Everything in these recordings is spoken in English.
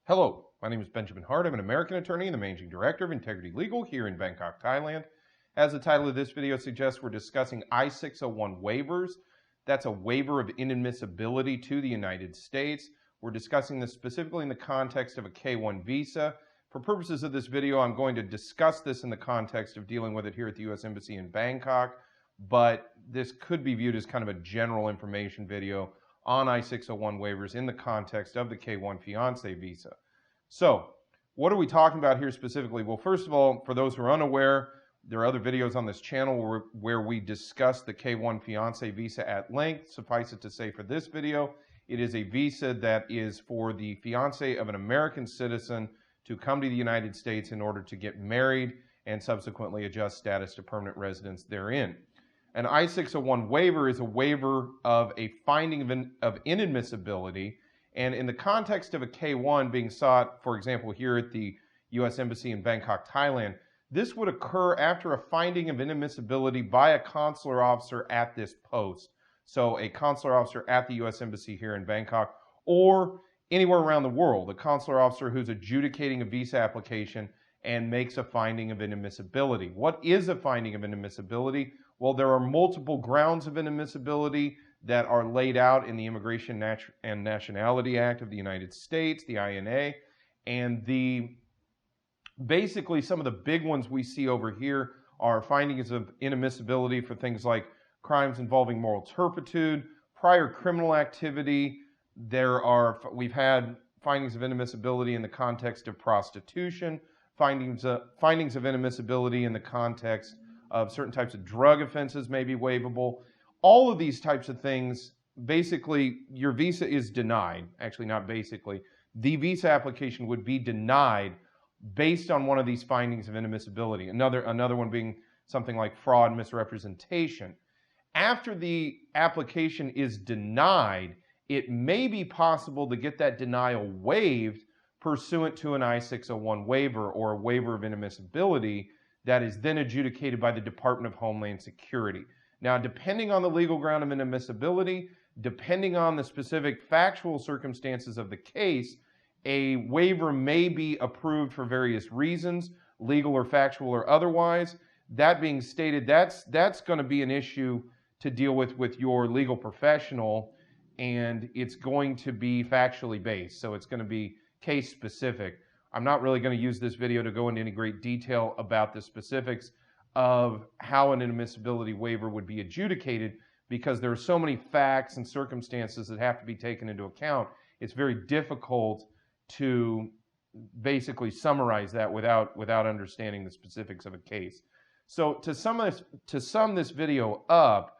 Hello, my name is Benjamin Hart. I'm an American attorney and the Managing Director of Integrity Legal here in Bangkok, Thailand. As the title of this video suggests, we're discussing I-601 waivers. That's a waiver of inadmissibility to the United States. We're discussing this specifically in the context of a K-1 visa. For purposes of this video, I'm going to discuss this in the context of dealing with it here at the U.S. Embassy in Bangkok, but this could be viewed as kind of a general information video on I-601 waivers in the context of the K-1 fiancé visa. So, what are we talking about here specifically? Well, first of all, for those who are unaware, there are other videos on this channel where we discuss the K-1 fiancé visa at length. Suffice it to say for this video, it is a visa that is for the fiancé of an American citizen to come to the United States in order to get married and subsequently adjust status to permanent residence therein. An I-601 waiver is a waiver of a finding of inadmissibility, and in the context of a K-1 being sought, for example, here at the U.S. Embassy in Bangkok, Thailand, this would occur after a finding of inadmissibility by a consular officer at this post. So a consular officer at the U.S. Embassy here in Bangkok or anywhere around the world, a consular officer who's adjudicating a visa application and makes a finding of inadmissibility. What is a finding of inadmissibility? Well, there are multiple grounds of inadmissibility that are laid out in the Immigration and Nationality Act of the United States, the INA, and basically some of the big ones we see over here are findings of inadmissibility for things like crimes involving moral turpitude, prior criminal activity. We've had findings of inadmissibility in the context of prostitution, findings of inadmissibility in the context of certain types of drug offenses may be waivable. All of these types of things, basically, your visa is denied. Actually, not basically. The visa application would be denied based on one of these findings of inadmissibility. Another one being something like fraud, misrepresentation. After the application is denied, it may be possible to get that denial waived pursuant to an I-601 waiver or a waiver of inadmissibility that is then adjudicated by the Department of Homeland Security. Now, depending on the legal ground of inadmissibility, depending on the specific factual circumstances of the case, a waiver may be approved for various reasons, legal or factual or otherwise. That being stated, that's going to be an issue to deal with your legal professional, and it's going to be factually based, so it's going to be case specific. I'm not really going to use this video to go into any great detail about the specifics of how an inadmissibility waiver would be adjudicated because there are so many facts and circumstances that have to be taken into account. It's very difficult to basically summarize that without understanding the specifics of a case. So to sum this video up,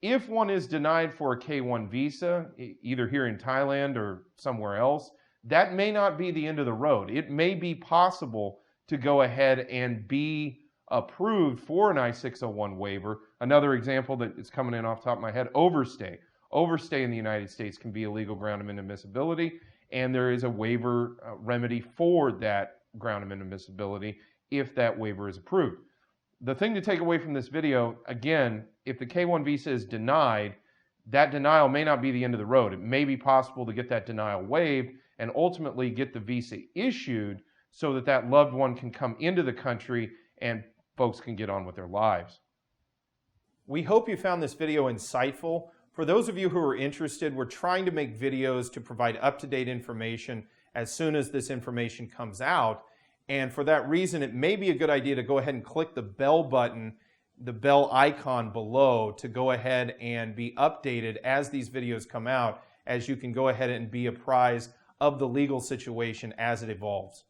if one is denied for a K-1 visa, either here in Thailand or somewhere else, that may not be the end of the road. It may be possible to go ahead and be approved for an I-601 waiver. Another example that is coming in off the top of my head, overstay. Overstay in the United States can be a legal ground of inadmissibility, and there is a waiver remedy for that ground of inadmissibility if that waiver is approved. The thing to take away from this video, again, if the K-1 visa is denied, that denial may not be the end of the road. It may be possible to get that denial waived and ultimately get the visa issued so that that loved one can come into the country and folks can get on with their lives. We hope you found this video insightful. For those of you who are interested, we're trying to make videos to provide up-to-date information as soon as this information comes out. And for that reason, it may be a good idea to go ahead and click the bell button, the bell icon below, to go ahead and be updated as these videos come out, as you can go ahead and be apprised of the legal situation as it evolves.